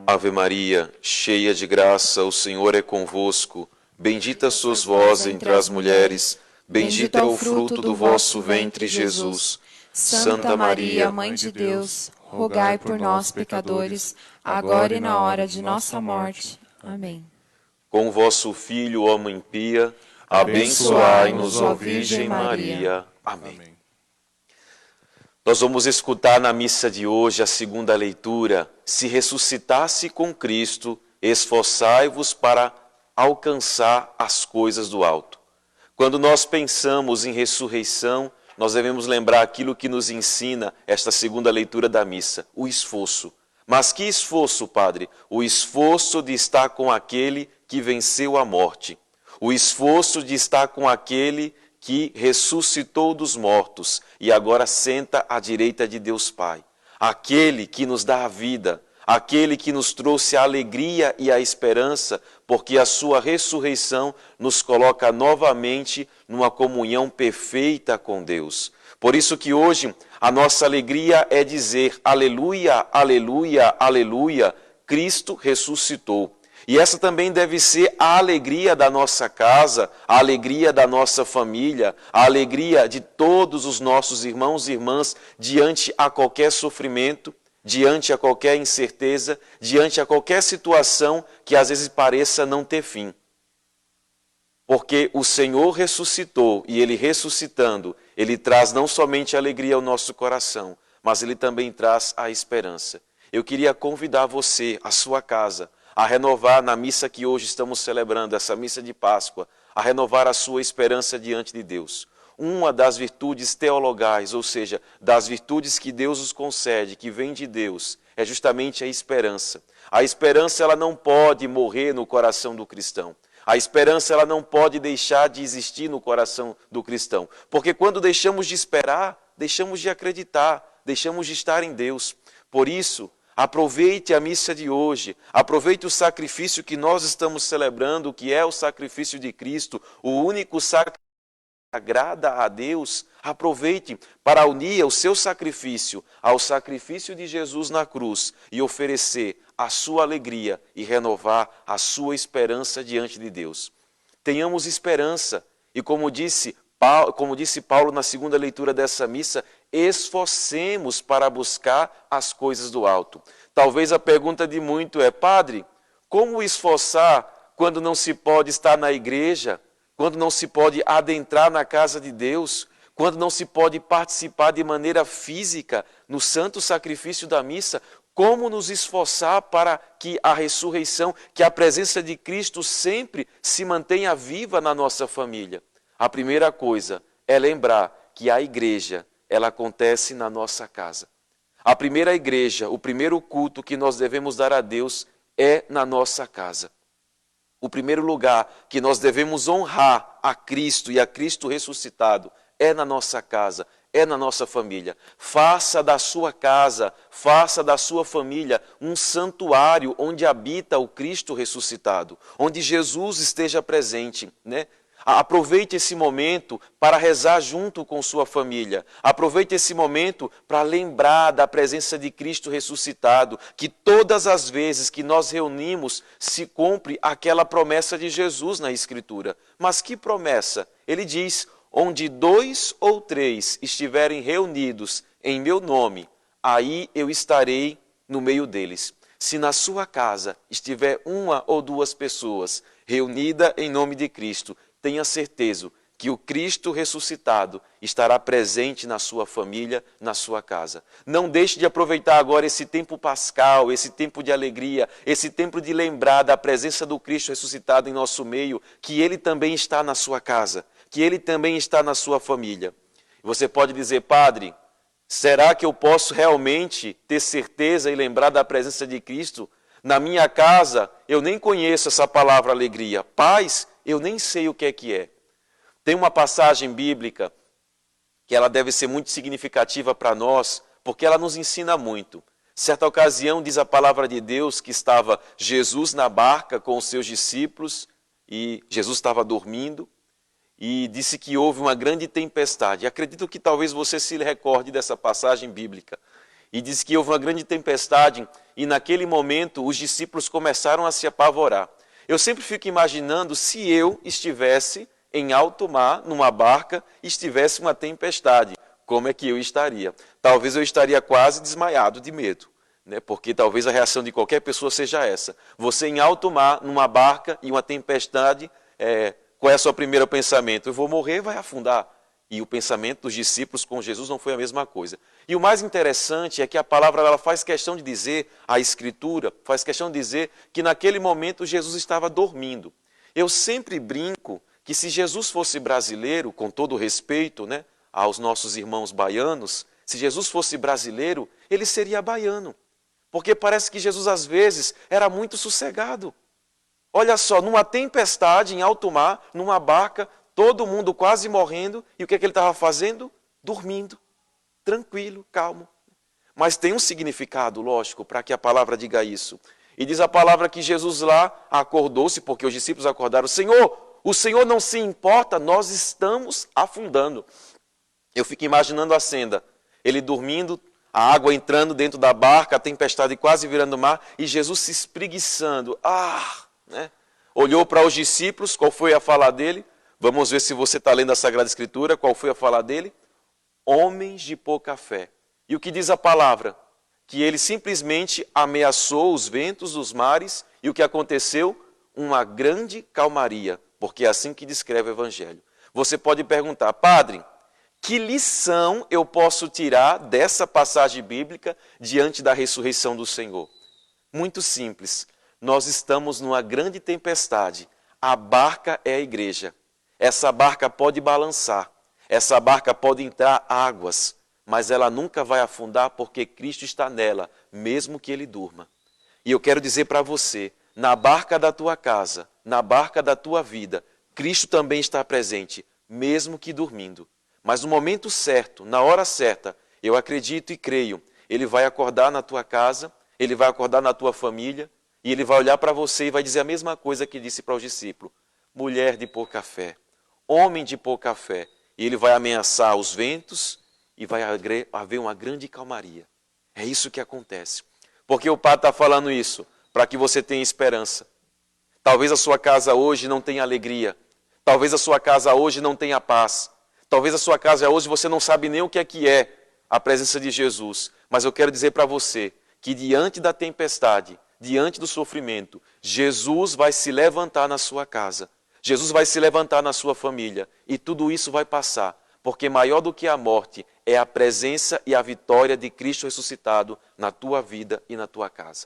Ave Maria, cheia de graça, o Senhor é convosco. Bendita sois vós entre as mulheres, bendito é o fruto do vosso ventre, Jesus. Santa Maria, Mãe de Deus, rogai por nós, pecadores, agora e na hora de nossa morte. Amém. Com vosso Filho, ó Mãe Pia, abençoai-nos, ó Virgem Maria. Amém. Nós vamos escutar na missa de hoje a segunda leitura. Se ressuscitasse com Cristo, esforçai-vos para alcançar as coisas do alto. Quando nós pensamos em ressurreição, nós devemos lembrar aquilo que nos ensina esta segunda leitura da missa, o esforço. Mas que esforço, Padre? O esforço de estar com aquele que venceu a morte. O esforço de estar com aquele que ressuscitou dos mortos e agora senta à direita de Deus Pai. Aquele que nos dá a vida, aquele que nos trouxe a alegria e a esperança, porque a sua ressurreição nos coloca novamente numa comunhão perfeita com Deus. Por isso que hoje a nossa alegria é dizer aleluia, aleluia, aleluia, Cristo ressuscitou. E essa também deve ser a alegria da nossa casa, a alegria da nossa família, a alegria de todos os nossos irmãos e irmãs diante a qualquer sofrimento, diante a qualquer incerteza, diante a qualquer situação que às vezes pareça não ter fim. Porque o Senhor ressuscitou e Ele ressuscitando, Ele traz não somente alegria ao nosso coração, mas Ele também traz a esperança. Eu queria convidar você, a sua casa, a renovar na missa que hoje estamos celebrando, essa missa de Páscoa, a renovar a sua esperança diante de Deus. Uma das virtudes teologais, ou seja, das virtudes que Deus nos concede, que vem de Deus, é justamente a esperança. A esperança ela não pode morrer no coração do cristão. A esperança ela não pode deixar de existir no coração do cristão. Porque quando deixamos de esperar, deixamos de acreditar, deixamos de estar em Deus. Por isso, aproveite a missa de hoje, aproveite o sacrifício que nós estamos celebrando, que é o sacrifício de Cristo, o único sacrifício que agrada a Deus. Aproveite para unir o seu sacrifício ao sacrifício de Jesus na cruz e oferecer a sua alegria e renovar a sua esperança diante de Deus. Tenhamos esperança e como disse Paulo na segunda leitura dessa missa, esforcemos para buscar as coisas do alto. Talvez a pergunta de muito é, Padre, como esforçar quando não se pode estar na igreja, quando não se pode adentrar na casa de Deus, quando não se pode participar de maneira física no santo sacrifício da missa? Como nos esforçar para que a ressurreição, que a presença de Cristo sempre se mantenha viva na nossa família? A primeira coisa é lembrar que a igreja, ela acontece na nossa casa. A primeira igreja, o primeiro culto que nós devemos dar a Deus é na nossa casa. O primeiro lugar que nós devemos honrar a Cristo e a Cristo ressuscitado é na nossa casa, é na nossa família. Faça da sua casa, faça da sua família um santuário onde habita o Cristo ressuscitado, onde Jesus esteja presente, né? Aproveite esse momento para rezar junto com sua família. Aproveite esse momento para lembrar da presença de Cristo ressuscitado, que todas as vezes que nós reunimos se cumpre aquela promessa de Jesus na Escritura. Mas que promessa? Ele diz, onde 2 ou 3 estiverem reunidos em meu nome, aí eu estarei no meio deles. Se na sua casa estiver 1 ou 2 pessoas reunidas em nome de Cristo, tenha certeza que o Cristo ressuscitado estará presente na sua família, na sua casa. Não deixe de aproveitar agora esse tempo pascal, esse tempo de alegria, esse tempo de lembrar da presença do Cristo ressuscitado em nosso meio, que Ele também está na sua casa, que Ele também está na sua família. Você pode dizer, Padre, será que eu posso realmente ter certeza e lembrar da presença de Cristo? Na minha casa, eu nem conheço essa palavra alegria. Paz, eu nem sei o que é. Tem uma passagem bíblica que ela deve ser muito significativa para nós, porque ela nos ensina muito. Certa ocasião, diz a palavra de Deus, que estava Jesus na barca com os seus discípulos, e Jesus estava dormindo, e disse que houve uma grande tempestade. Acredito que talvez você se recorde dessa passagem bíblica. E diz que houve uma grande tempestade e naquele momento os discípulos começaram a se apavorar. Eu sempre fico imaginando se eu estivesse em alto mar, numa barca, e estivesse uma tempestade, como é que eu estaria? Talvez eu estaria quase desmaiado de medo, né? Porque talvez a reação de qualquer pessoa seja essa. Você em alto mar, numa barca e uma tempestade, qual é o seu primeiro pensamento? Eu vou morrer, vai afundar. E o pensamento dos discípulos com Jesus não foi a mesma coisa. E o mais interessante é que a palavra ela faz questão de dizer, a Escritura faz questão de dizer que naquele momento Jesus estava dormindo. Eu sempre brinco que se Jesus fosse brasileiro, com todo respeito, né, aos nossos irmãos baianos, se Jesus fosse brasileiro, ele seria baiano. Porque parece que Jesus às vezes era muito sossegado. Olha só, numa tempestade em alto mar, numa barca, todo mundo quase morrendo, e o que ele estava fazendo? Dormindo, tranquilo, calmo. Mas tem um significado, lógico, para que a palavra diga isso. E diz a palavra que Jesus lá acordou-se, porque os discípulos acordaram, Senhor, o Senhor não se importa, nós estamos afundando. Eu fico imaginando a cena, ele dormindo, a água entrando dentro da barca, a tempestade quase virando mar, e Jesus se espreguiçando. Né? Olhou para os discípulos, qual foi a fala dele? Vamos ver se você está lendo a Sagrada Escritura, qual foi a fala dele? Homens de pouca fé. E o que diz a palavra? Que ele simplesmente ameaçou os ventos dos mares, e o que aconteceu? Uma grande calmaria, porque é assim que descreve o Evangelho. Você pode perguntar, padre, que lição eu posso tirar dessa passagem bíblica diante da ressurreição do Senhor? Muito simples, nós estamos numa grande tempestade, a barca é a igreja. Essa barca pode balançar, essa barca pode entrar águas, mas ela nunca vai afundar porque Cristo está nela, mesmo que ele durma. E eu quero dizer para você, na barca da tua casa, na barca da tua vida, Cristo também está presente, mesmo que dormindo. Mas no momento certo, na hora certa, eu acredito e creio, ele vai acordar na tua casa, ele vai acordar na tua família, e ele vai olhar para você e vai dizer a mesma coisa que disse para os discípulos. Mulher de pouca fé, homem de pouca fé. E ele vai ameaçar os ventos e vai haver uma grande calmaria. É isso que acontece. Porque o Padre está falando isso, para que você tenha esperança. Talvez a sua casa hoje não tenha alegria. Talvez a sua casa hoje não tenha paz. Talvez a sua casa hoje você não sabe nem o que é a presença de Jesus. Mas eu quero dizer para você que diante da tempestade, diante do sofrimento, Jesus vai se levantar na sua casa. Jesus vai se levantar na sua família. E tudo isso vai passar. Porque maior do que a morte é a presença e a vitória de Cristo ressuscitado na tua vida e na tua casa.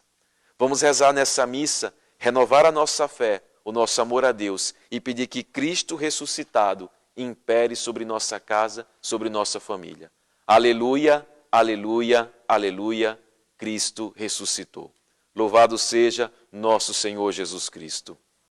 Vamos rezar nessa missa, renovar a nossa fé, o nosso amor a Deus e pedir que Cristo ressuscitado impere sobre nossa casa, sobre nossa família. Aleluia, aleluia, aleluia, Cristo ressuscitou. Louvado seja nosso Senhor Jesus Cristo.